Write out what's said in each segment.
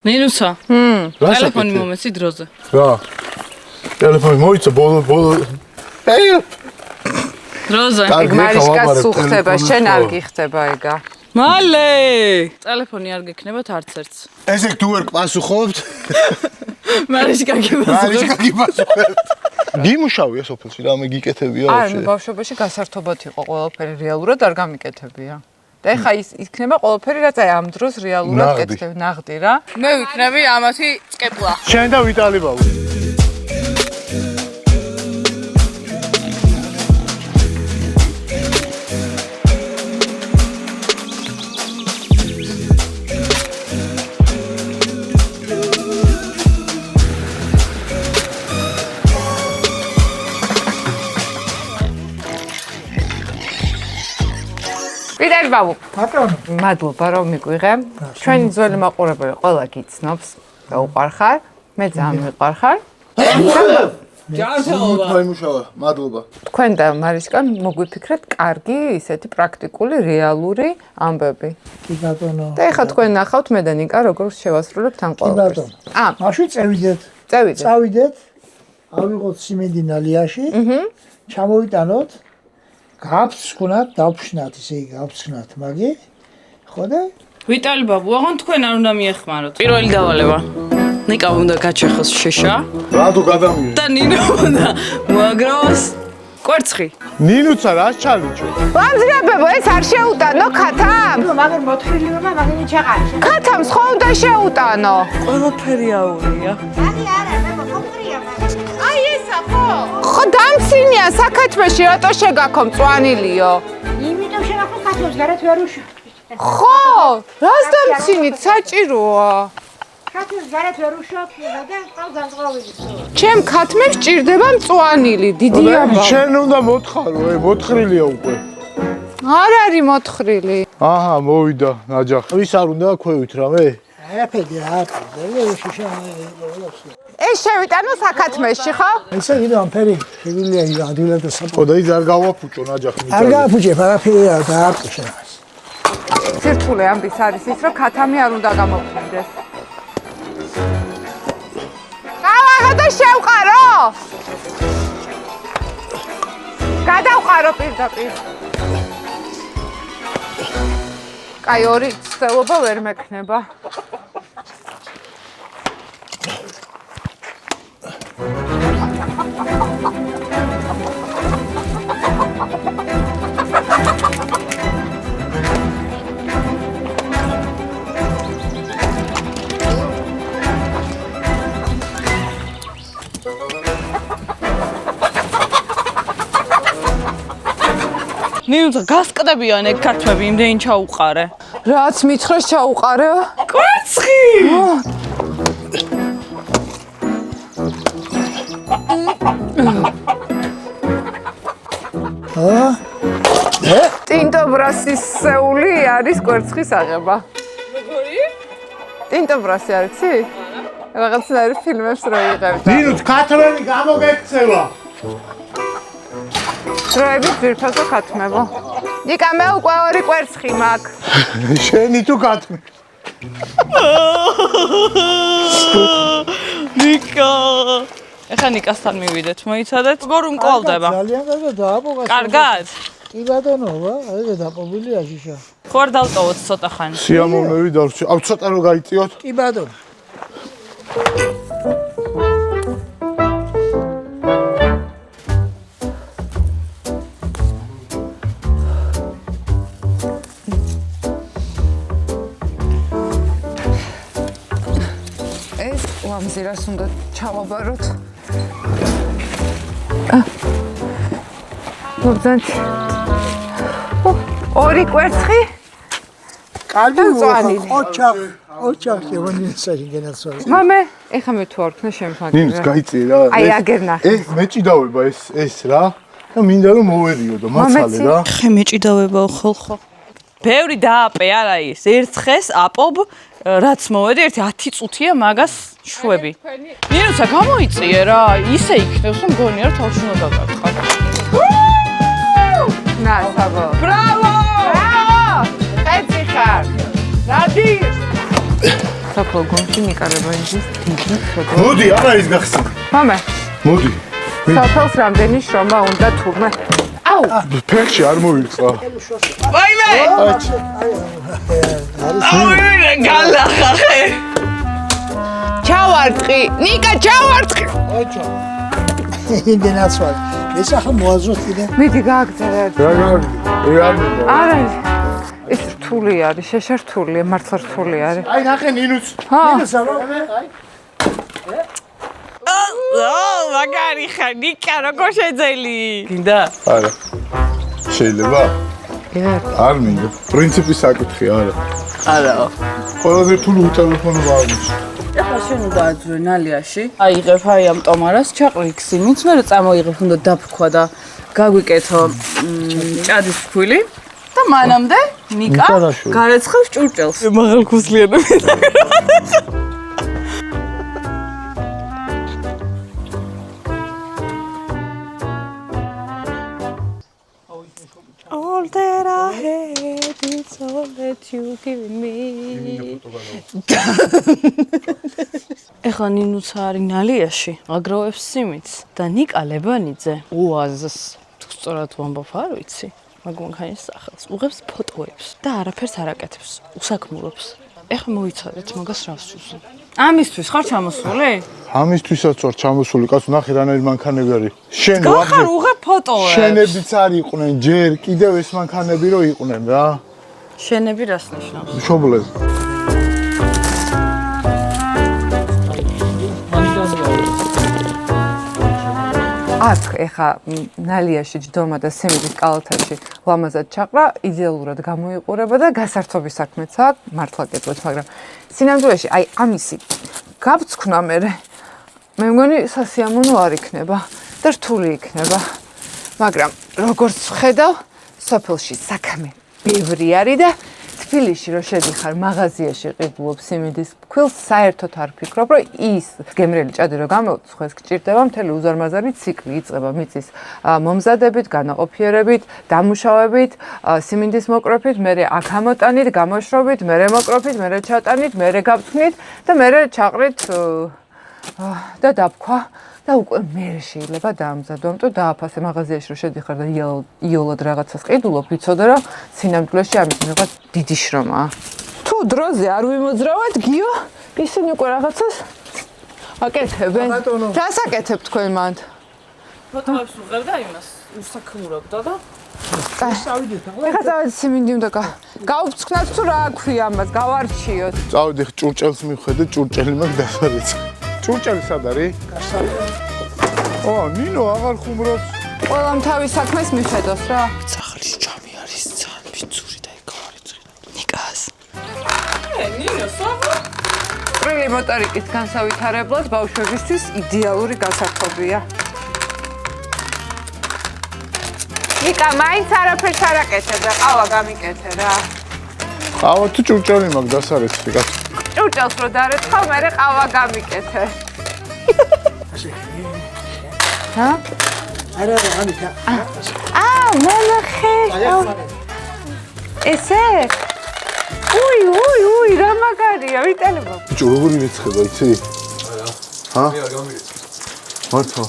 ნინუსა. ტელეფონი მომეცი დროზე. რა. ტელეფონი მოიცა ბოლო. დროზე. მარიშკა სუხდება, შენ არ გიხდება ეგა. მალე. ტელეფონი არ გექნებათ არც ერთს. ესე თუ ვერ პასუხობთ? მარიშკა გიპასუხებთ. გიმუშავია სოფელში რამე გიკეთებია არა, ნუ ბავშვობაში გასართობად იყო ყველაფერი, რეალურად არ გამიკეთებია. და ეხა იქნება ყველაფერი რაც აი ამ დროს რეალურად კეთდება, ნაღდი რა. მე ვიქნები ამათი წკეპლა. შენ და ვიტალი ბავშვი. ვიტალი ბაბუ, მადლობა რომ მიგვიღე. ჩვენი ძველი მაყურებელი ყველა გიცნობს და უყარხარ. მე ძალიან მიყვარხარ. ჯანმრთელობა. მადლობა. თქვენ და მარიშკა მოგვიფიქრეთ კარგი, ისეთი პრაქტიკული, რეალური ამბები. კი ბატონო. და ეხლა თქვენ ნახავთ მე და ნიკა როგორ შევასრულებთ ამ ყველაფერს. მაშინ წევიდეთ. წავიდეთ. ავიღოთ სიმენდი ნალიაში. ჩამოვიტანოთ. გავცხნათ, დავფშნათ, ისე გავცხნათ, მაგი. ხო და? ვიტალი ბაბუ, აღარ თქვენ არ უნდა მიეხმაროთ. პირველი დავალება. ნიკა უნდა გაჩეხოს შეშა. რატო გადამიღე? და ნინო უნდა მოაგროვოს კვერცხი. ნინუცა რა ჩალიჩო? ვამზრაბებო, ეს არ შეუტანო ქათამ? მაგერ მოთხრილება, მაგერ ჩაყარი. ქათამს ხო უნდა შეუტანო? ყველაფერი აურია. აი ესა ხო? ხო დამცინია საქართველოში რატო შეგაქო მწვანილიო? იმიტომ შეგაქო ქათოს გარეთ ვერ უშო. ხო, რას დამცინით, საჭიროა. ქათოს გარეთ ვერ უშო და ყავს განწყობილი. ჩემ ქათმებს ჭირდება მწვანილი, დიდი აბა. შენ უნდა მოთხარო, მოთხრილია უკვე. არ არის მოთხრილი. აჰა, მოვიდა ნაჯახი. ვის არ უნდა ქვევით რამე? არაფერი რა, შიშა. ეს შევიტანო საქათმეში, ხო? ესე იგი ამფერი, შევილია ადვილად და ხო და ის არ გავაფუჭო ნაჯახი. არ გააფუჭე, არაფერი არ დაარტყე. სირთულე ამბის არის ის, რომ ქათამი არ უნდა გამოვხდეს. გავაღო და შევყარო. გადავყარო პირდაპირ. კაი, ორი ცდელობა ვერ მექნება. ნინუცა გასკდებიან ეგ ქართმები, იმდენი ჩაუყარე. რაც მითხრეს ჩაუყარე? კვერცხი! ტინტობრასის სეული არის კვერცხის აღება. როგორი? ტინტობრასი არიცი? რაღაცნაირი ფილმებს რო იღებდა. ნინუც ქათმები გამოგექცევა. დროებით ძირფასო ქათმებო. ნიკა მე უკვე ორი კვერცხი მაქვს. შენი თუ ქათმი. ნიკა. ეხლა ნიკასთან მივიდეთ, მოიცადეთ. როგორ უმკლავდება? ძალიან კარგად დააპოვა. კარგად? კი ბატონო, აი დაპოვილია შიშა. ხო არ დავტოვოთ ცოტა ხანი. სიამოვნები დარჩა. აუ ცოტა რო გაიწიოთ. კი ბატონო. ამზირას უნდა ჩავაბაროთ. მოგძანთ. ორი კვერცხი? კარგი ოჩახ შევანინსაში გენაცვალე. მამე, ეხა მე თუ არ ვქნა შემფაგრე. ნინუც გაიწიე რა. აი აგერ ნახე. ეს მეჭიდავება ეს რა. და მინდა რომ მოვერიო და მაცალე რა. ხე მეჭიდავებაო ხოლხო. ბევრი დააპე არა ის. ერთ ხეს აპობ რაც მოვედი 10 წუთია მაგას შვები. ნინუცა გამოიწიე რა, ისე იქნებს რომ მგონია რომ თავში უნდა გაგაყავ. না საბო. ბრავო! ბრავო! ხეცი ხარ. რადი? სოფელ გუნდში ნიკარებაიძის დიდი შეგო. მოდი, არა ის გახსენ. მამე, მოდი. სოფელს რამდენი შრომა უნდა თურმე? აუ, ფერში არ მოიწვა. ვაიმე! აუ, გალახახე. ჩავარტყი, ნიკა ჩავარტყი. ოჩო. იმდენაც ვარ. ეს ახლა მოაზროთ მიდი გააგზავნე. რა არა, ეს რთული არის, შეშერთულია, მართლა რთული არის. აი ნახე ნინუს. მაგარი ხარ, ნიკა, როგორ შეძელი? გინდა? არა. შეიძლება? არ მინდა. პრინციპის საკითხი არა. არა. ყველაზე რთული უტელეფონო აღმოჩნდა. ეხლა შენ უნდა აძვრე ნალიაში. აიღებ აი ამ ტომარას, ჩაყრი ქსიმით, მერე წამოიღებ, უნდა დაფქვა და გაგვიკეთო ჭადის ფქვილი და მანამდე ნიკა გარეცხავს ჭურჭელს. მაღალქუსლიანები. All that I had is all that you given me. ეხლა ნინუც არის ნალიაში, აგროვებს სიმიც და ნიკა ლებანიძე უაზს თუ სწორად ვამბობ არ ვიცი, მაგ მანქანის სახელს უღებს ფოტოებს და არაფერს არ აკეთებს, უსაქმურობს. ეხლა მოიცადეთ მაგას რა ვსუზო. ამისთვის ხარ ჩამოსული? ამისთვისაც ვარ ჩამოსული, კაცო, ნახე რანაირი მანქანები არის. შენ გახარ უღებ ფოტოებს. შენებიც არ იყვნენ, ჯერ კიდევ ეს მანქანები რო იყვნენ რა. შენები რას ნიშნავს? მშობლები. აქ ეხა ნალიაში ჯდომა და სიმინდის კალათაში ლამაზად ჩაყრა, იდეალურად გამოიყურება და გასართობის საქმეც აქვს, მართლა კეთილად, მაგრამ სინამდვილეში აი ამისი გავცქნა მე მგონი სასიამოვნო არ იქნება და რთული იქნება. მაგრამ როგორც ვხედავ, სოფელში საქმე ბევრი არის და თბილისში რო შედიხარ მაღაზიაში ყიდულობ სიმინდის ფქვილს, საერთოდ არ ვფიქრობ, რომ ის გემრიელი ჭადი რო გამოცხეს, გჭირდება მთელი უზარმაზარი ციკლი იწყება მიწის მომზადებით, განაყოფიერებით, დამუშავებით, სიმინდის მოკროფით, მერე აქ ამოტანით, გამოშრობით, მერე მოკროფით, მერე ჩატანით, მერე გავწვნით და მერე ჩაყრით და დაფქვა და უკვე მერე შეიძლება დაამზადო, ამიტომ დააფასე მაღაზიაში რო შედიხარ და იოლად რაღაცას ყიდულობ, ვიცოდე რომ სინამდვილეში ამის მიღება დიდი შრომაა. თუ დროზე არ ვიმოძრავად, გიო, ისინი უკვე რაღაცას აკეთებენ. რას აკეთებ თქვენ მანდ? ფოტოებს უღებ და იმას უსაქმურებდა და ეხლა წავედი სიმინდი უნდა გავფრთხნათ თუ რა ქვია ამას, გავარჩიოთ. წავედი ჭურჭელს მივხედე, ჭურჭელი მაგ დასარეც. ჭურჭელი სად არის? ო, ნინო აღარ ხუმრობს. ყველამ თავის საქმეს მიხედოს რა. სახლის ჯამი არის ძალიან ბიძური და ეკავარი წინა. ნიკას. ნინო, სოფო. პრილი მოტორიკის განსავითარებლად ბავშვებისთვის იდეალური გასართობია. ნიკა, მაინც არაფერს არ აკეთებ და ყავა გამიკეთე რა. ყავა თუ ჭურჭელი მაგ დასარეცი, კაცო. ჭურჭელს რო დარეცხავ, მერე ყავა გამიკეთე. ჰა? არა, ანიკა. მანახე. ესე? უი, რა მაგარია, ვიტანებო. ბიჭო, როგორი რეცხება, იცი? ჰა? მე არ გამირეცხე. მართლა.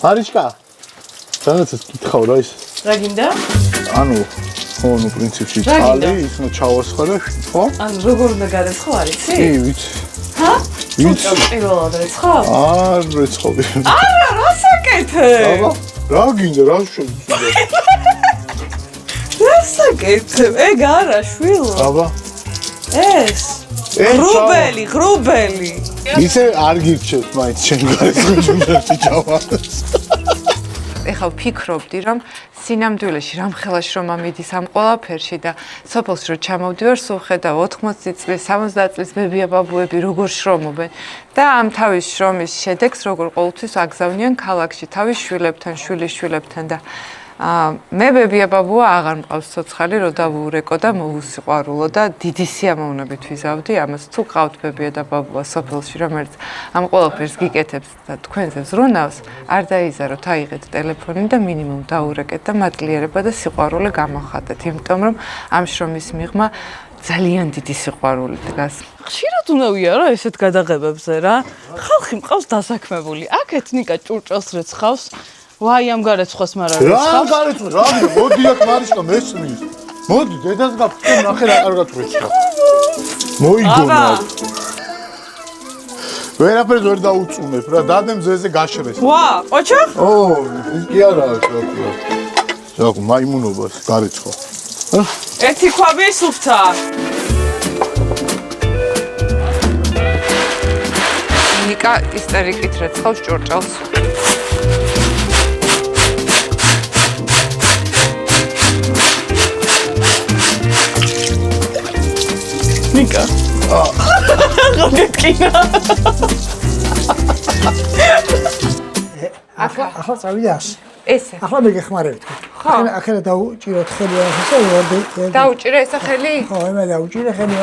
მარიშკა. რაღაცას გითხავ რა ის. რა გინდა? ანუ ხო, პრინციპში წყალი, ის ნო ჩავასხარე, ხო? ან როგორ უნდა გარეცხო არიცი? კი, ვიცი. ჰა? ვიცი. პირველად რეცხავ? არ რეცხობი. არა, რას აკეთებ? აბა, რა გინდა, რა შეგვიძლია? რას აკეთებ? ეგ არა, შვილო. აბა. ეს. ღრუბელი. ისე არ გირჩევთ მაინც შენ გარეთ ჩავარდეს. ეხლა ვფიქრობდი, რომ სინამდვილეში რამხელა შრომა მიდის ამ ყველაფერში და სოფელში რო ჩამოვდივარ, სულ ხედავ 80 წლის, 70 წლის ბებია-ბაბუები როგორ შრომობენ და ამ თავის შრომის შედეგს როგორ ყოველთვის აგზავნიან ქალაქში თავის შვილებთან, შვილიშვილებთან და მე ბებია-ბაბუა აღარ მყავს ცოცხალი, რო დავურეკო და მოვუსიყვარულო და დიდი სიამოვნებით ვიზავდი ამას. თუ ყავთ ბებია და ბაბუა სოფელში, რომელიც ამ ყველაფერს გიკეთებს და თქვენზე ზრუნავს, არ დაიზაროთ, აიღეთ ტელეფონი და მინიმუმ დაურეკეთ და მადლიერება და სიყვარული გამოხატეთ, იმიტომ რომ ამ შრომის მიღმა ძალიან დიდი სიყვარული დგას. ხშირად უნდა ვიარო ესეთ გადაღებებზე რა. ხალხი მყავს დასაქმებული. აქეთ ნიკა ჭურჭელს რეცხავს. ვაი ამ გარეცხოს მარა რა რეცხავს. გარეცხოს? რა მოდი აქ მარიშკა მესმის. მოდი დედას გაფრთხილ ნახე რა კარგად რეცხავს. მოიგონა. ვერაფერს ვერ დაუწუნებ რა, დადემ ძეზე გაშრეს. ვა, ოჩა? ო, ის კი არა შოქია. ზოგ მაიმუნობას გარეცხო. ერთი ქვაბი სუფთა. ნიკა ისტერიკით რეცხავს ჭურჭელს. ნიკა. გოგეკინა. ახლა წავიდა ასე. ესე. ახლა მე გეხმარებით. ახლა დაუჭიროთ ხელი ახლა ვარდი. დაუჭირე ესა ხელი? ხო, მე დაუჭირე ხელი.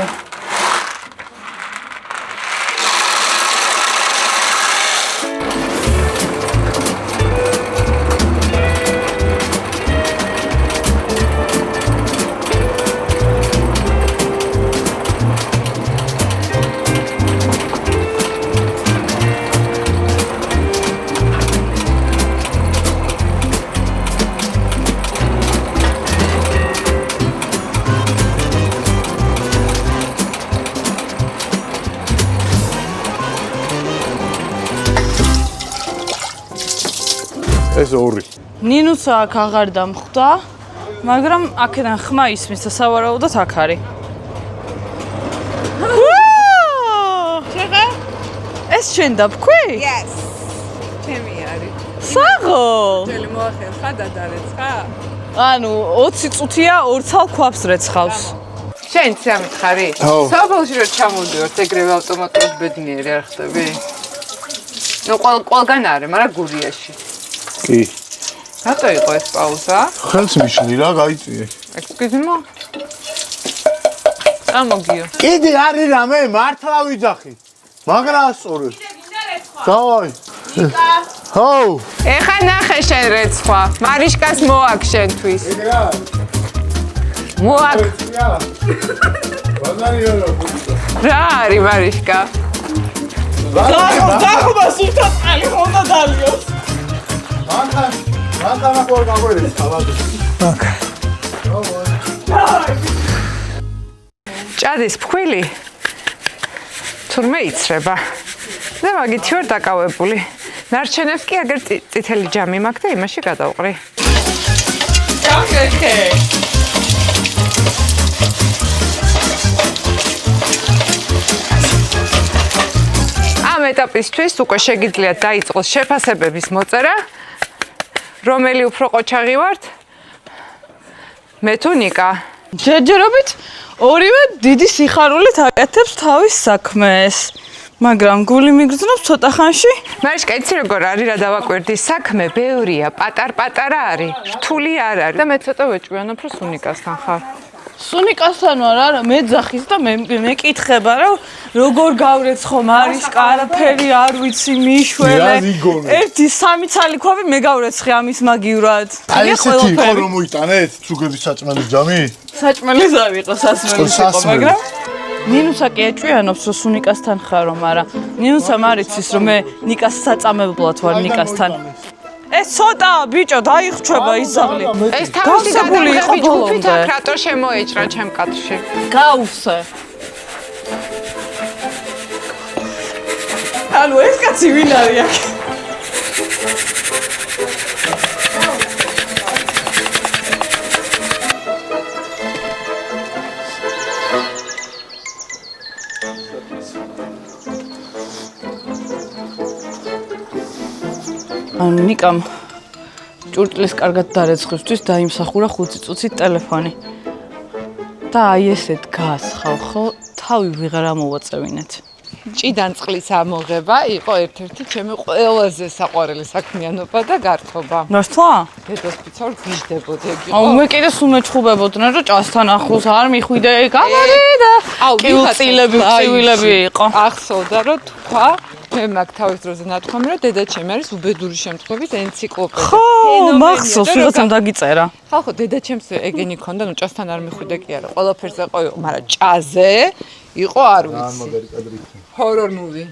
ეს ორი. ნინუს აქ აღარ დამხვდა, მაგრამ აქედან ხმა ისმის და სავარაუდოდ აქ არის. ეს შენ დაბქვი? Yes. ჩემი არის. საღო. ძელი მოახერხა და დარეცხა? ანუ 20 წუთია ორ ცალ ქვაბს რეცხავს. შენ წამითხარი? საბოლოო რო ჩამოვდივართ ეგრევე ავტომატურად ბედნიერი არ ხდები? ნუ ყველგან არის, მაგრამ გურიაში. კი. რატო იყო ეს პაუზა? ხელს მიშლი რა, გაიწიე. Excuse me. ამოგიო. კიდე არის რამე, მართლა ვიძახი. მაგრა ასწორე. დავაი. ნიკა. ჰო. ეხა ნახე შენ რეცხვა. მარიშკას მოაქ შენთვის. ეგრა. მოაქ. ბაზარიო. რა არის მარიშკა? დახობა სულთან წალი ხონდა დალიოს. მანქანა ყոր გაგვერეს ხალხი. ჭადის ფქვილი თურმე იცრება და მაგითი ვარ დაკავებული. ნარჩენებს კი აგერ წითელი ჯამი მაქვს და იმაში გადავყრი. ჩახერხე. ამ ეტაპისთვის უკვე შეგიძლიათ დაიწყოს შეფასებების მოწერა. რომელი უფრო ყოჩაღი ვართ? მე თუ ნიკა. ჯერჯერობით ორივე დიდი სიხარულით აკეთებს თავის საქმეს. მაგრამ გული მიგრძნობს ცოტა ხანში. მარიშკა, იცი როგორ არის რა დავაკვირდი? საქმე ბევრია, პატარ-პატარა არის. რთული არ არის. და მე ცოტა ვეჭვიანობ, რომ სუნიკასთან ხარ. სუნიკასთან ვარ, არა, მე ძახის და მე კითხება, რომ როგორ გავრეცხო მარიშკა, არაფერი არ ვიცი, მიშველე. ერთი სამი ცალი ქვაბი მე გავრეცხე ამის მაგივრად. აი ესეთი იყო რომ მოიტანეთ ცუგების საჭმელის ჯამი? საჭმელის არ იყო, სასმელის იყო, მაგრამ ნინუსა კი ეჭვიანობს, რომ სუნიკასთან ხარო, მაგრამ ნინუსამ არ იცის, რომ მე ნიკას საწამებლად ვარ ნიკასთან. ეს ცოტა ბიჭო დაიხრჩება იზაღლი. ეს თავისი გადაღები ჯგუფით აქ რატო შემოეჭრა ჩემ კადრში? გაუვსე. ანუ ეს კაცი ვინ არის აქ? ანუ ნიკამ ჭურჭლის კარგად დარეცხვისთვის დაიმსახურა 5 წუთით ტელეფონი. და აი ესე დგას ხალხო, თავი ვეღარ ამოვაწევინეთ. ჭიდან წყლის ამოღება იყო ერთ-ერთი ჩემი ყველაზე საყვარელი საქმიანობა და გართობა. ნაშთლა? დედას პიცარ გიждდებოდი ეგ იყო. აუ მე კიდე სუმეჩხუბებოდნენ რომ ჭასთან ახლოს არ მიხვიდე გამარი და კიუწილები, ცივილები იყო. ახსოვდა რომ თქვა მე მაგ თავის დროზე ნათქვამი რომ დედაჩემი არის უბედური შემთხვევით ენციკლოპედია. ხო, მახსოვს ვიღაცამ დაგიწერა. ხალხო დედაჩემს ეგენი ქონდა, ნუ ჭასთან არ მიხვიდე კი არა, ყველაფერზე ყო, მაგრამ ჭაზე იყო არ ვიცი. ჰორორ მუვი.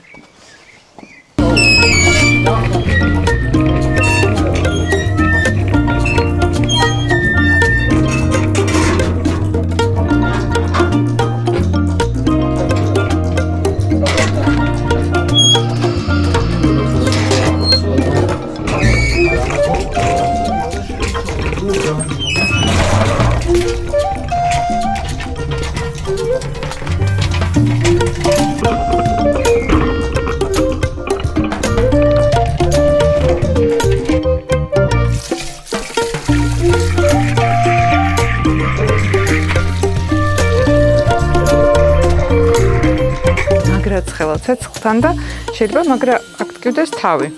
ცხელა ცეცხლთან და შეიძლება მაგრა აქ ტკივდეს თავი.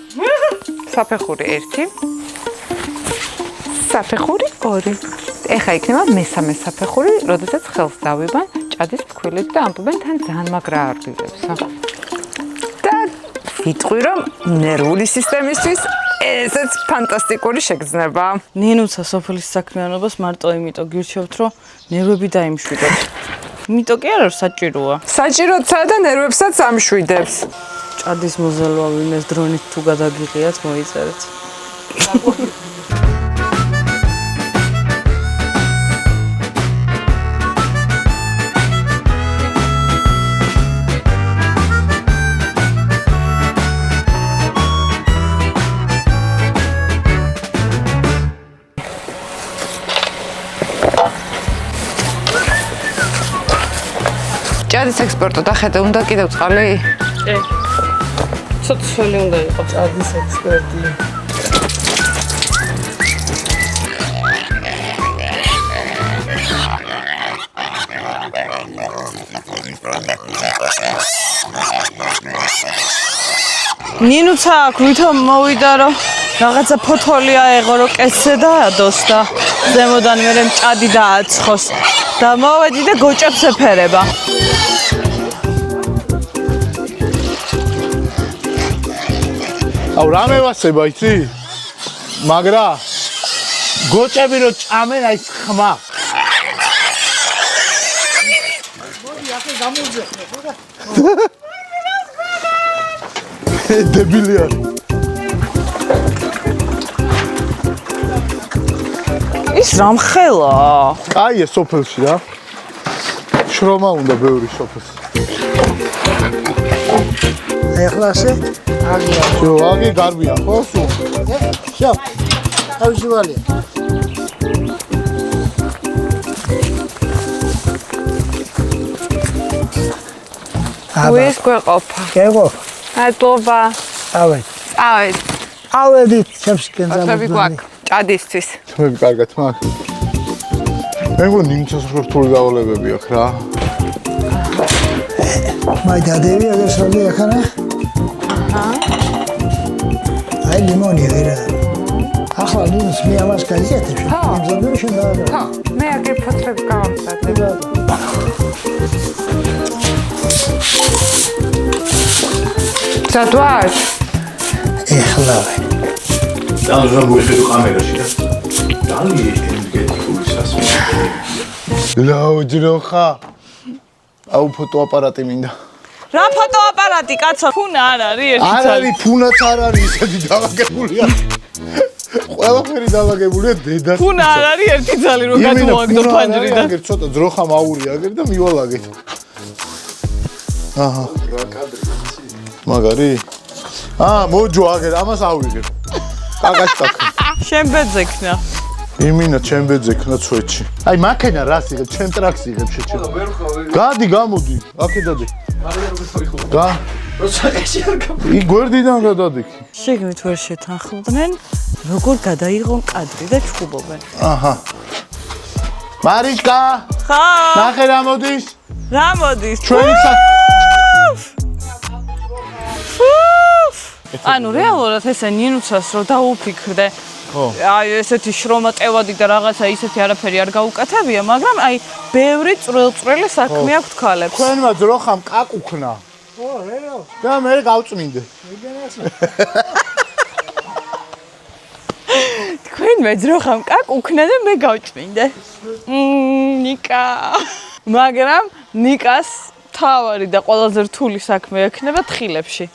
საფეხური 1. საფეხური 2. ეხა იქნება მესამე საფეხური, როდესაც ხელს დავიბან ჭადის ფქვილით და ამბობენ თან ძალიან მაგრა არდილებსა. და ვიტყვი რომ ნერვული სისტემისთვის ესეც ფანტასტიკური შეგრძნება. ნინუცა სოფლის საქმიანობას მარტო იმიტომ გირჩევთ, რომ ნერვები დაიმშვიდოთ. იმიტომ კი არა საჭიროა. საჭიროცა და ნერვებსაც ამშვიდებს. ჭადის მოზელვა ვინმეს დრონით თუ გადაგიღიათ, მოიწერეთ. ჭადის ექსპორტო დახედე უნდა კიდევ წყალი? კი. ცოტა სველი უნდა იყოს ჭადის ექსპერტი. ნინუცა აქ ვითომ მოვიდა რომ რაღაცა ფოთოლი აეღო რომ კესზე დაადოს და ზემოდან მერე ჭადი დააცხოს და მოვედი და გოჭებს ეფერება. აუ რამე ვასება იცი? მაგრა გოჭები რო ჭამენ აი ხმა. მოდი ახლა გამოძახე, ხო და? დებილი არის. ის რამხელა? კაია სოფელში რა. შრომა უნდა ბევრი სოფელში. ახლა ასე აგია. შო, აგი გარბია ხო სულ? შო. ავიჟვალია. უის გვეყოფა. კეგო, მადლობა. ავეთ. წავედ. ავედით ჩემს კენძალს. ოცნები გვაქვს ჭადისთვის. თმები კარგად მაგ. მე მგონი ნიმცას რთული დავალებები აქვს რა. მაი დადები აგესროლი ახლა. აი ლიმონი ვერა. ახლა ნუს მე ამას გაიგეთებ. იმზადური შენდა. ხო, მე აგერ ფოთლებს გავამწადებ. სადვარ? ეხლა. Dan zo moet je het camera's zien. Dan die energetikowi სასმელი. ლაუჯროხა. აუ ფოტოაპარატი მინდა. რა ფოტოაპარატი კაცო? ფუნა არ არის ერთი არ ძალი. არის ფუნაც არ არის ისეთი დავაგებულია. ყველაფერი დავაგებულია დედას. ფუნა არ არის ერთი ძალი რომ გადმოაგდო ფანჯრიდან. აგერ ცოტა ძროხა მაური აგერ და მივალაგეთ. აჰა. რა კადრი. მაგარი? მოჯო აგერ ამას ავიღებ. კაკაშკაკ. შენ ბეძექნა. იმინა ჩემ ბეძექნა ცვეთში. აი მაქენა რას იღებ? ჩემ ტრაქს იღებ შეჭე. გადი გამოდი. აქე დადი. გა? ი გვერდიდან გადადიქი. შეგნით ვერ შეთანხმდნენ, როგორ გადაიღონ კადრი და ჩხუბობენ. აჰა. მარიშკა, ხა? ნახე რა მოდის? რა მოდის? ჩვენი ანუ რეალურად ესე ნინუცას რო დაუფიქრდე. ხო. აი ესეთი შრომატევადი და რაღაცა ისეთი არაფერი არ გაუკეთებია, მაგრამ აი ბევრი წვრილ-წვრილი საქმე აქვს თვალებს. თქვენმა ძროხამ კაკუქნა. ო, რა. და მე გავწმინდე. თქვენ მეძროხამ კაკ უქნა და მე გავჭმინდე. ნიკა. მაგრამ ნიკას თავარი და ყველაზე რთული საქმე ექნება თხილებში.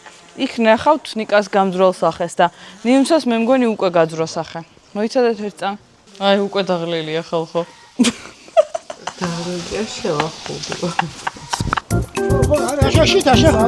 იქ ნახავთ ნიკას გამძროლ სახეს და ნიუნცას მე მგონი უკვე გაძრო სახე. მოიცადეთ ერთ წამი. აი უკვე დაღლილია ხალხო. დაღლილია შევახუბო. არა, შაშიტა შეხა.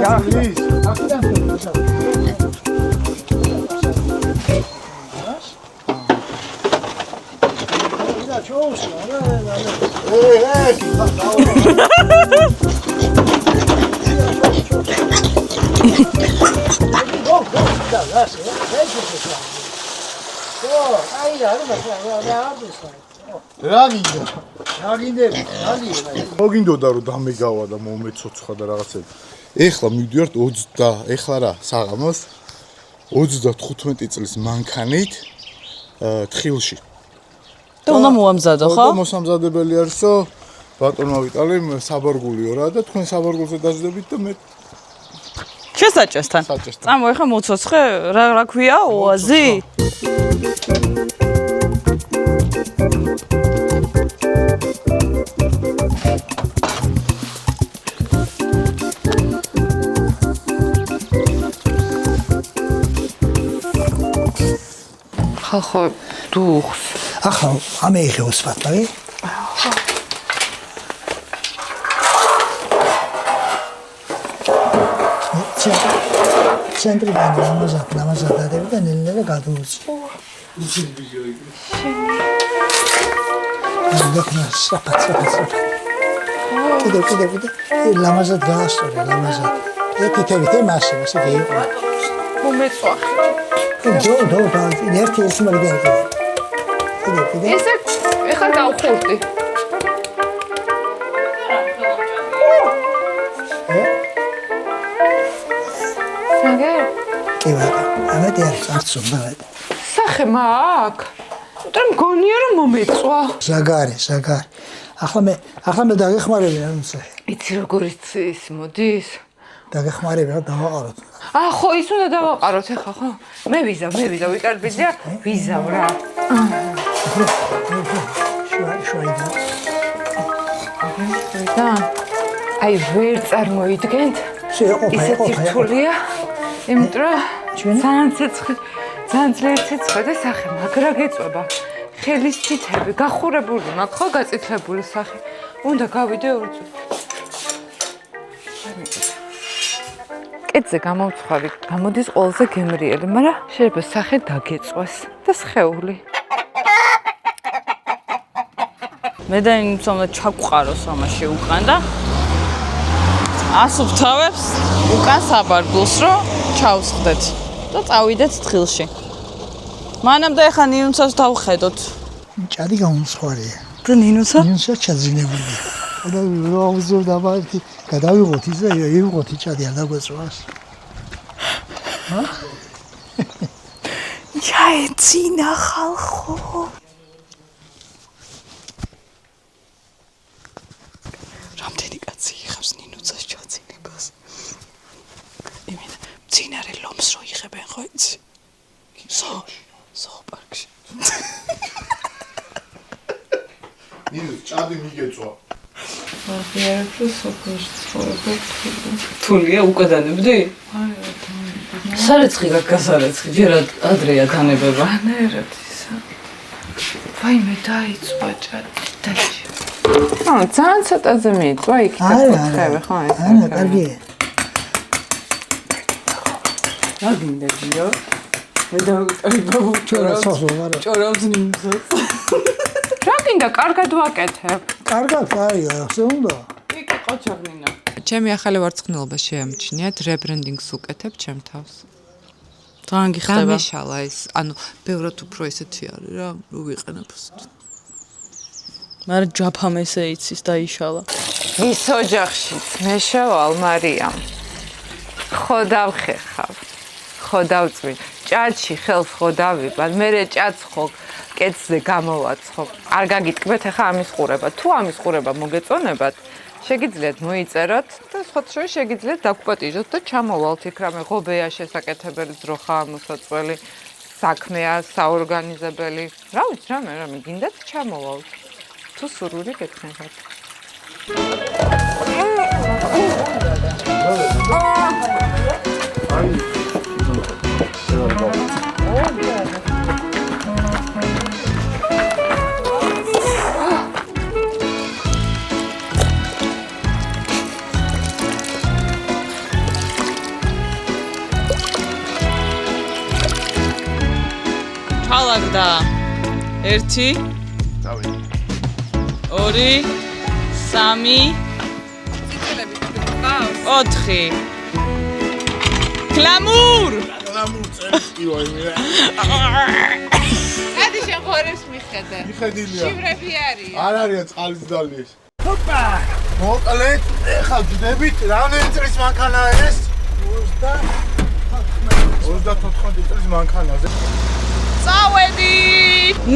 მოგინდოდა რომ დამეგავა და მომეცოცხა და რაღაცები. ეხლა მივდივართ 20, ეხლა რა, საღამოს 35 წლის მანქანით თხილში. და უნდა მოამზადო, ხო? და მოსამზადებელი არისო ბატონმა ვიტალიმ საბარგულიო რა და თქვენ საბარგულზე დაждებით და მე შესაჭესთან. წამო ეხლა მოцоცხე, რა ქვია, ოაზი? ხალხო დუხს. ახლა ამეიღებს პატარი. ცენტრიდან ნამაზადები და ნელ-ნელა გადაუწი. კიდე ლამაზად გაასწორე, ლამაზად. ეთითებით მასე იყო. მომეწვახე. დო, ერთი ის მაგდენ. კიდე. ესე ეხლა გავხურდი. ამეთ არც უნდა. სახე მაგ. და მგონია რომ მომეწვა. ზაგარი. ახლა მე დაგეხმარები რა თქმა. იცი როგორიც ის მოდის? დაგეხმარები რა დავაყაროთ. ხო, ის უნდა დავაყაროთ ახლა ხო? მე ვიზავ, ვიკარბიძია, ვიზავ რა. შუაიდან. აი ვერ წარმოიდგენთ? ისეთი რთულია. იმიტომ რომ ძალიან ცეცხლი და სახე მაგრა გეწובה. ხელის თითები გახურებული მაქვს ხო გაწითლებული სახე. უნდა გავიდე 2 წუთი. კეთზე გამოვცხვარი, გამოდის ყველაზე გემრიელი, მაგრამ შეიძლება სახე დაგეწვას და სხეული. მე და იმცომდა ჩაგვყაროს ამაში უკან და ასუფთავებს უკან საბარგულს რომ ჩავსხდეთ და წავიდეთ თხილში. მანამდე ახლა ნინუცას დავხედოთ. ჭადი გამოსხარია. და ნინუცა? ნინუცა ჩაძინებულია. და აუზურ დავარდი, გადავიღოთ ის და ივიღოთ ჭადი არ დაგვეწვას. ჩაეცინა ხალხო. რამდენი კაცი იღებს ნინუცას ჩაძინებას? იმენა მცინარე ლომს რო იღებენ ხო იცი? ზოოპარკში. ნინუც ჭადი მიგეწვა. თულია უკვე დანებდი? სარეცხი გასარეცხი, ჯერ ადრეა დანებება. ნერად ისა. ვაიმე დაიწვა ჭადი. ძალიან ცოტაზე მიიწვა იქ და ხოთხები ხო ეს. არა, კარგია. რა გინდა გიო? მე დავუწევ ჭორავს ნინუცას. რა გინდა კარგად ვაკეთებ? კარგად, აი, ასე უნდა. იქ ყოჩაღნინა. ჩემი ახალი ვარცხნილობა შეამჩნიათ, რებრენდინგს უკეთებ ჩემ თავს. თან გიხდება. დამეშალა ეს, ანუ ბევრად უფრო ესეთი არის რა, რო ვიყენებ. მაგრამ ჯაფამ ესე იცის დაიშალა. ის ოჯახშიც მე შევალ მარიამ. ხო დავხეხავ. ხო დავწვი. ჭადში ხელს ხო დავიბად, მერე ჭადს ხო კეცზე გამოვაცხობ. არ გაგიტკბეთ ახლა ამის ყურება. თუ ამის ყურება მოგეწონებათ, შეგიძლიათ მოიწეროთ და სხვა შეგიძლიათ დაგვპატიჟოთ და ჩამოვალთ იქ რამე ღობეა შესაკეთებელი ძროხა მოსაწველი საქმეა საორგანიზებელი რა ვიცი რამე გინდათ ჩამოვალთ თუ სურვილი გექნებათ ჩალაგდა 1 2 3 4 გლამურ ადი შეხორებს მიხედე შივრები არის არ არის წყალის ძალის ჰოპა მოკლედ ეხლა ვდებით რამდენი წლის მანქანაა ეს 34 წლის მანქანაზე წავედი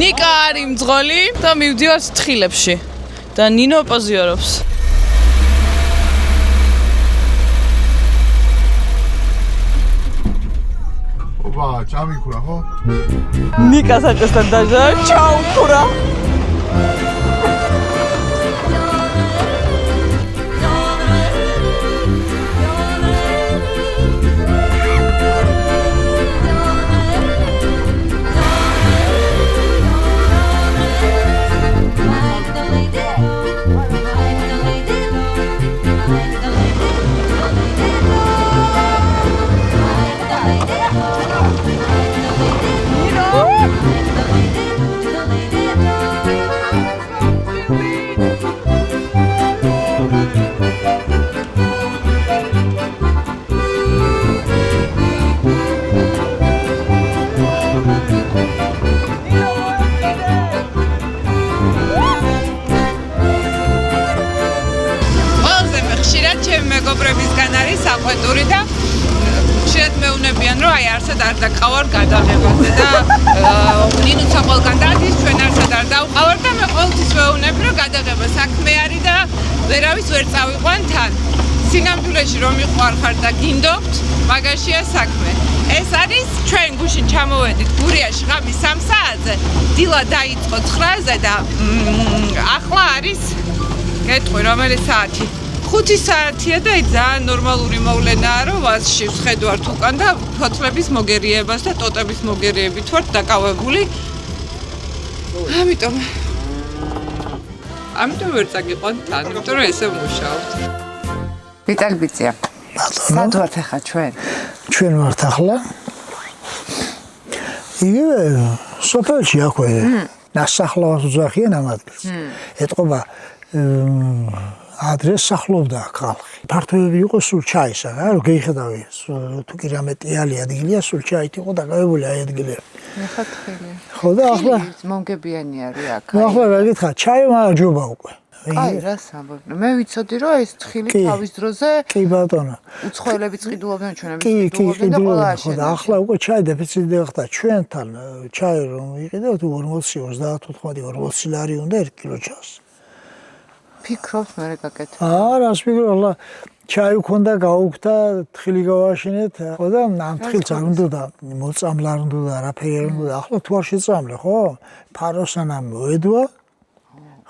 ნიკა არის მძღოლი და მივდივართ თხილებში და ნინო პოზიორობს ოპა ჩამიქურა ხო ნიკა საჭესთან დაჟა ჩაუქურა მეგობრებისგან არის საყვეტური და ხშირად მეუნებიან რომ აი არსად არ დაკავარ გადაღებაზე და ნინუცა ყველგან დადის ჩვენ არსად არ დავყავარ და მე ყოველთვის მეუნები რომ გადაღება საქმე არის და ვერავის ვერ წავიყვან თან სინამდვილეში რომ მიყვარხარ და გინდობთ მაგაშია საქმე ეს არის ჩვენ გუშინ ჩამოვედით გურიაში ღამის 3 საათზე დილა დაიწყო 9-ზე და ახლა არის გეტყვი რომელი საათი 5 საათია და ძალიან ნორმალური მოვლენაა რომ ვაზში ვხედავთ უკან და ფოთლების მოგერიებას და ტოტების მოგერიებით ვართ დაკავებული. ამიტომ ვერ წაგიყვანთ თან, იმიტომ რომ ესე მუშაობთ. ვიტალ ბიცია. სად ვართ ახლა ჩვენ? ჩვენ ვართ ახლა. იგივე სოფელში აქვე. ნასახლავს უძახიან ამ ადგილს. ეტყობა ადრეს სახლობდა ხალხი. ფართოები იყო სულ ჩაისა, რა, რომ გეიხედავი, თუ კი რამე ტიალი ადგილია, სულ ჩაით იყო დაკავებული აი ადგილები. მეხათხილი. ხო და ახლა მომგებიანი არის აქ. ახლა რა გითხრა, ჩაი მაჯობა უკვე. აი რა სამბობ. მე ვიცოდი რომ ეს თხილი თავის დროზე კი ბატონო. უცხოელები წყიდულობდნენ ჩვენები წყიდულობდნენ და ყველა ახლა ახლა უკვე ჩაი დეფიციტი ხდა ჩვენთან ჩაი რომ იყიდოთ 40-30 ლარი უნდა 1 კილო ჩას. ფიქრობთ მე გაკეთე. არა, სპიკროლა ჩაი ქონდა გაუქთა თხილი გავაშინეთ. ხო და ამ თხილს არ უნდა და მოწამლა არ უნდა და არაფერი არ უნდა. ახლა თუ არ შეწამლე, ხო? ფაროსანა მოედვა.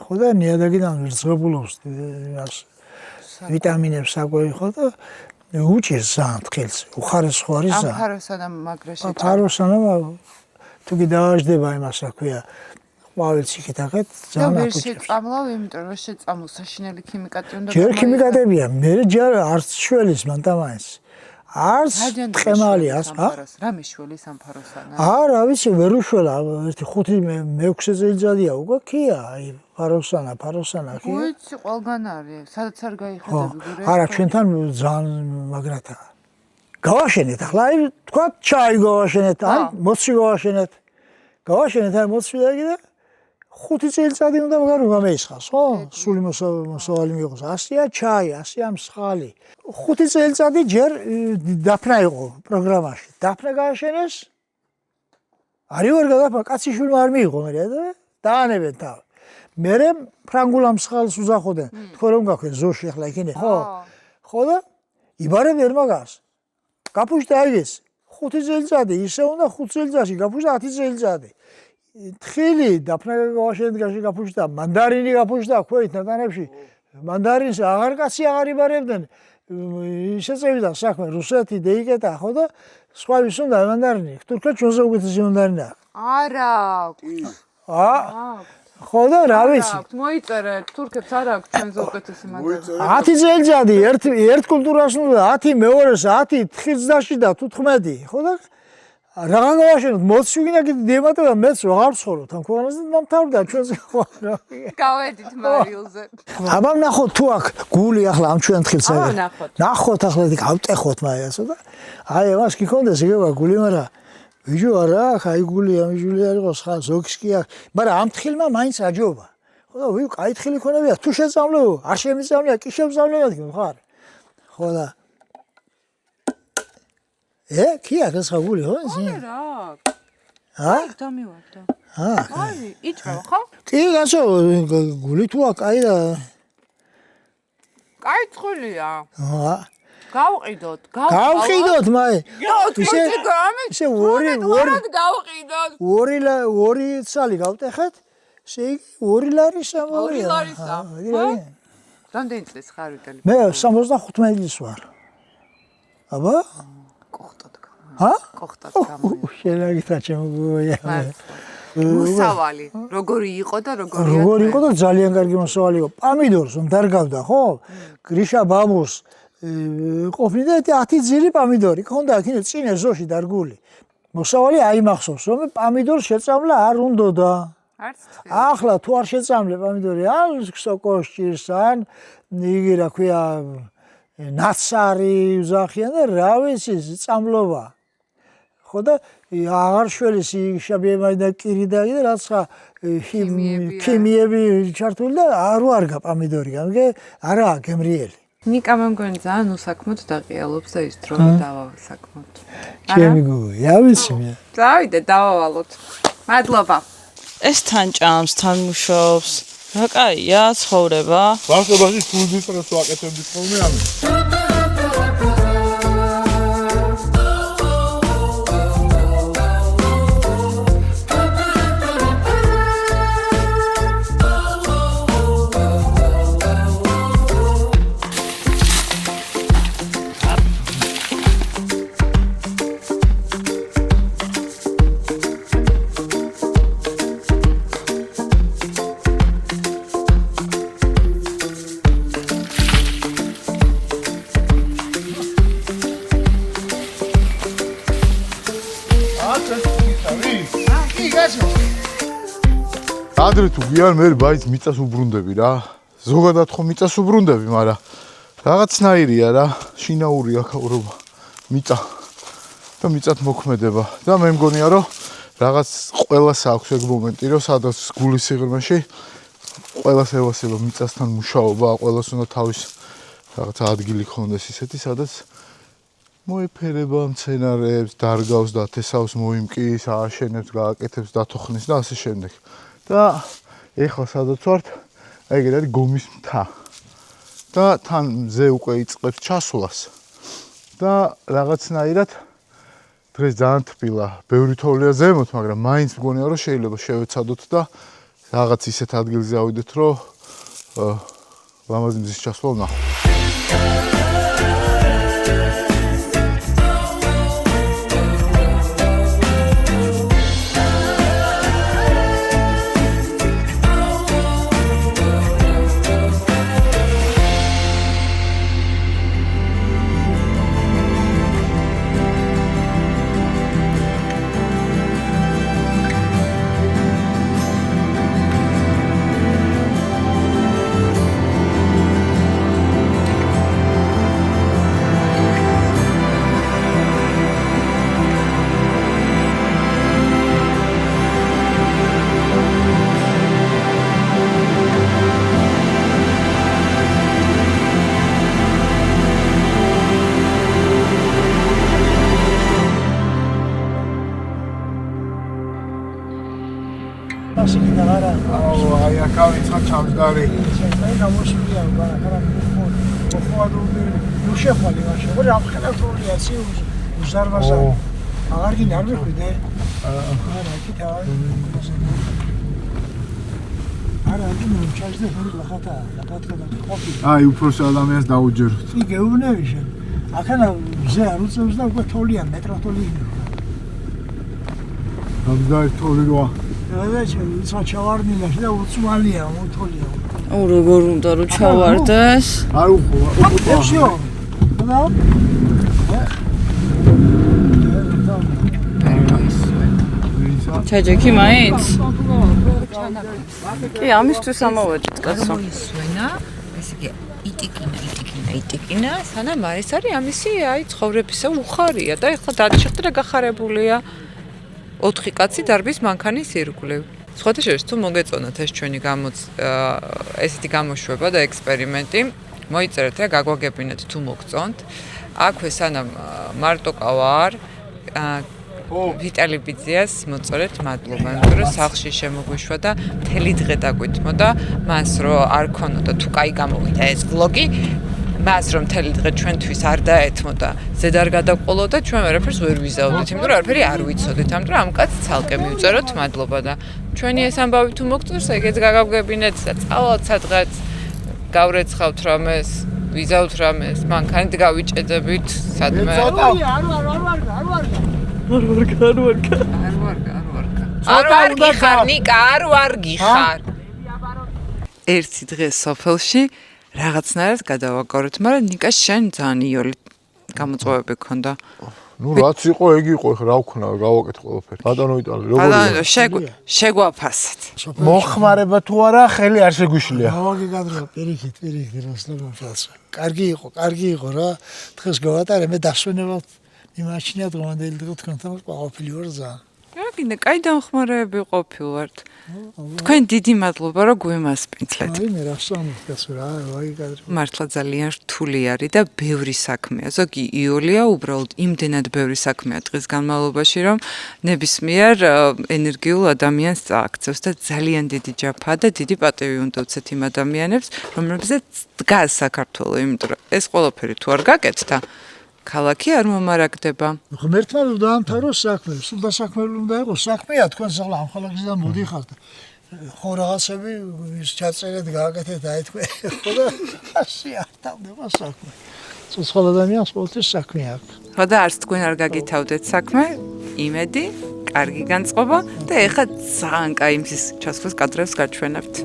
ხო და ნიადაგიდან ვირცხებულობს იმას ვიტამინებს საკვები ხო და უჭირს ზან თხილს. უხარისხარი ზან. ამ ფაროსანა მაგრაში. ფაროსანა თუ კი დააждდება იმას რა ქვია. ყვავილს იქითაღეთ ძალიან და ვერ აკუჭებს. შეწამლავ, იმიტომ რომ შეწამლ საშინელი ქიმიკატი უნდა ჯერ ქიმიკატებია, მე ჯერ არც შველის მანდამაინს. არც ტყემალიას, რამე შველის ამ ფაროსანა? არა, ვიცი, ვერ უშველა, ერთი 5-6 წელიწადია უკვე ქია, აი ფაროსანა ქია. ვიცი, ყველგან არის, სადაც არ გაიხედები გურე. არა, ჩვენთან ძალიან მაგრათაა. გავაშენეთ, ახლა აი თქვა ჩაი გავაშენეთ, ან მოცვი გავაშენეთ. გავაშენეთ აი მოცვი და კიდე 5 წელიწადი უნდა მაგარ გამეისხას, ხო? სული მოსავალი მიიღოს. 100-ია ჩაი, 100-ია მსხალი. 5 წელიწადი ჯერ დაფნა იყო პროგრამაში. დაფნა გააშენეს. არის ვერ გადაფნა, კაცი შვილმა არ მიიღო მე და დაანებენ თავი. მერე ფრანგულ ამსხალს უზახოდნენ. თქო რომ გაქვენ ზოში ახლა იქინე. ხო და იბარებდნენ მაგას. გაფუშდა აიგეს 5 წელიწადი, ისე უნდა 5 წელიწადში გაფუშდა 10 წელიწადი. თხილი დაფნა გავაშენდგაში გაფუშდა, მანდარინი გაფუშდა ქვით ნატანებში. მანდარინს აღარ კაცი აღარ იბარებდნენ. შეწევდა საქმე რუსეთი დაიკეტა ხო და სხვა ვის უნდა მანდარინი. თურქეთს ჩვენზე უკეთესი მანდარინი აქვს. არა. ხო და რა ვიცი. მოიწერე თურქებს არ აქვს ჩვენზე უკეთესი მანდარინი. 10 წელიწადი ერთ კულტურას უნდა 10 მეორეს 10 თხილსდაში და 15 ხო და რა გავაშენოთ მოცი ვინა კიდე დემატა და მეც ვაღარ ვცხოვრობ ამ ქვეყანაზე და დამთავრდა ჩვენზე ხო რა. გავედით მარილზე. აბა ნახოთ თუ აქ გული ახლა ამ ჩვენ თხილსა. ნახოთ ახლა გავტეხოთ მაგასო და აი ამას გიქონდეს იგება გული მაგრამ ვიჯო არა აქ აი გული ამ ჟული არ იყოს ხა ზოგის კი აქ მაგრამ ამ თხილმა მაინც აჯობა. ხო და ვი კაი თხილი ქონებია თუ შეწამლებო არ შემიწამლია კი შემწამლებად ხარ. ხო და კი აქ ეს გული ხო ეს? რა? დამივარდა. აი, იჭრა ხო? კი გასო გული თუ აქ აი და კაი ცხულია. გავყიდოთ, გავყიდოთ მაი. ისე ორი ცალი გავტეხეთ. შეი 2 ლარის ამოვია. 2 ლარისა. რამდენი წლის ხარ ვიტალი? მე 75 წლის ვარ. აბა? კოხტად. კოხტად ო, გამოია. შენაგითა ჩემგოია. მოსავალი. როგორი იყო და როგორი იყო და ძალიან კარგი მოსავალი იყო. პამიდორს დარგავდა, ხო? გრიშა ბაბუს ყოფნიდა 10 ძილი პამიდორი. ქონდა აქ წინე ზოში დარგული. მოსავალი აიმახსოვს, რომ პამიდორს შეწამლა არ უნდოდა. ახლა თუ არ შეწამლე პამიდორი, ან სოკოსჭირს, ან იგი რა ქვია ნაცარი უზახიან და რა ვიცი წამლობა. ხო და აღარ შველის შაბიებაი და კირი და რაცა ქიმიები ჩართული და არ ვარგა პამიდორი, გამიგე არაა გემრიელი. ნიკა მე მგონი ძალიან უსაქმოდ დაყიალობს და ის დრო დავავალ საქმოდ. ჩემი გოია ვიცი მე. დავიდე დავავალოთ. მადლობა. ეს თან ჭამს, თან მუშაობს. რა კაია ცხოვრება? ვახტობაში ფულდის რას ვაკეთებდი ხოლმე ამის. ადრე თუ გიან მე ბაიც მიწას უბრუნდები რა. ზოგადად ხო მიწას უბრუნდები, მაგრამ რაღაცნაირია რა, შინაურია ქაურობა. მიწა და მიწათ მოქმედება და მე მგონია რომ რაღაც ყველას აქვს ეგ მომენტი რომ სადაც გულის სიღრმეში ყველას ევასება მიწასთან მუშაობა, ყველას უნდა თავის რაღაც ადგილი ქონდეს ისეთი, სადაც მოიფერება მცენარეებს, დარგავს და თესავს მოიმკის, ააშენებს, გააკეთებს, დათოხნის და ასე შემდეგ. და ეხლა სადაც ვართ, აი ეგ არის გომის მთა. და თან მზე უკვე იწყებს ჩასვლას. და რაღაცნაირად დღეს ძალიან თბილა, ბევრი თოვლია ზემოთ, მაგრამ მაინც მგონია რომ შეიძლება შევეცადოთ და რაღაც ისეთ ადგილზე ავიდეთ, რომ ლამაზი მზის ჩასვლა ვნახოთ. კავიცხა ჩამსგარი. აი გამოსულია ბარაკარა მოხوادობი ნუ შეხვალი მაშინ ორი ამხელა თორია ისი უზარბაზა აღარ გინდა არ მეხვიდე არა იქით არა გინდა ჩაჟდე ხორი ლახატა ლახატა ყოფილი აი უფროს ადამიანს დაუჯეროთ. კი გეუბნები შენ ახლა ზე არ უწევს და უკვე თოლია მეტროთოლი ამგარი თოლი როა. რა შეიძლება ჩავარდნილა და უცვალია მოთოლია როგორ უნდა რომ ჩავარდეს? არ უხო. всё და ჩაჯექი მაინც? კი, ამისთვის ამოვედით კაცო. ისვენა, ესე იგი იტიკინა, სანამ ეს არის ამისი აი ცხოვრებისა უხარია და ეხლა დაჭირდა გახარებულია 4 კაცი დარბის მანქანის ირგვლივ. სხვათა შორის თუ მოგეწონათ ეს ჩვენი ესეთი გამოშვება და ექსპერიმენტი, მოიწერეთ რა გაგვაგებინეთ თუ მოგწონთ. აქვე სანამ მარტო ყავარ ვიტალი ბიძიას მოწორეთ მადლობა, იმიტომ რომ სახლში შემოგვიშვა და მთელი დღე დაგვითმო და მას რომ არ ქონოდა თუ კაი გამოვიდა ეს ვლოგი, მას რომ მთელი დღე ჩვენთვის არ დაეთმო და ზედ არ გადაყოლო და ჩვენ ვერაფერს ვერ ვიზაუდით, იმიტომ რომ არაფერი არ ვიცოდით, ამიტომ ამ კაცს ცალკე მივწეროთ მადლობა და ჩვენი ეს ამბავი თუ მოგწონს, ეგეც გაგავგებინეთ და წავალთ სადღაც გავრეცხავთ რამეს, ვიზავთ რამეს, მანქანით გავიჭედებით სადმე. არ ვარ გიხარ ნიკა, არ ვარ გიხარ. ერთი დღე სოფელში რაღაცნაირად გადავაგორეთ, მაგრამ ნიკა შენ ძალიან იოლი გამოწვევები ქონდა. ნუ რაც იყო ეგ იყო, ხა რა ვქნა, გავაკეთ ყველაფერი. ბატონო იტალი, როგორია? ბატონო, შეგვაფასეთ. მოხმარება თუ არა, ხელი არ შეგვიშლია. გავაგეგადრა პირიქით როსტომ ფასო. კარგი იყო რა. დღეს გავატარე მე დასვენებად მიმაჩნია დღევანდელი დღე თქვენთან ყოფილი ვარ ძალიან. რა გინდა, კაი დამხმარეები ყოფილვართ. თქვენ დიდი მადლობა რომ გვემასპინძლეთ. აი მე რა სამწეს რა გავაგეგადრა. მართლა ძალიან რთული არის და ბევრი საქმეა. ზოგი იოლია უბრალოდ იმდენად ბევრი საქმეა დღის განმავლობაში, რომ ნებისმიერ ენერგიულ ადამიანს წააქცევს და ძალიან დიდი ჯაფა და დიდი პატივი უნდა უცეთ იმ ადამიანებს, რომლებზეც დგას საქართველო, იმიტომ რომ ეს ყველაფერი თუ არ გაკეთდა ქალაქი არ მომარაგდება. ღმერთმა დაამთავროს საქმე, სულ დასაქმებული უნდა იყოს საქმეა თქვენ ახლა ამ ხალხისგან მოდიხართ. ხო რაღაცები ის ჩაწერეთ, გააკეთეთ, აი თქვენ ხო და ასე არ თავდება საქმე. ცოცხალ ადამიანს ყოველთვის საქმე აქვს. ხო და არც თქვენ არ გაგითავდეთ საქმე, იმედი, კარგი განწყობა და ეხლა ძალიან კაი იმის ჩასვლის კადრებს გაჩვენებთ.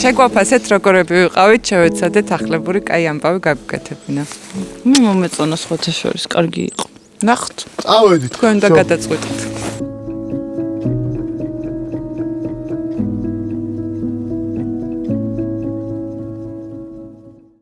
შეგვაფასეთ როგორები ვიყავით, შევეცადეთ ახლებური კაი ამბავი გაგვიკეთებინა. მომეწონა სხვათა შორის, კარგი იყო. ნახთ. წავედით. თქვენ და გადაწყვეტეთ.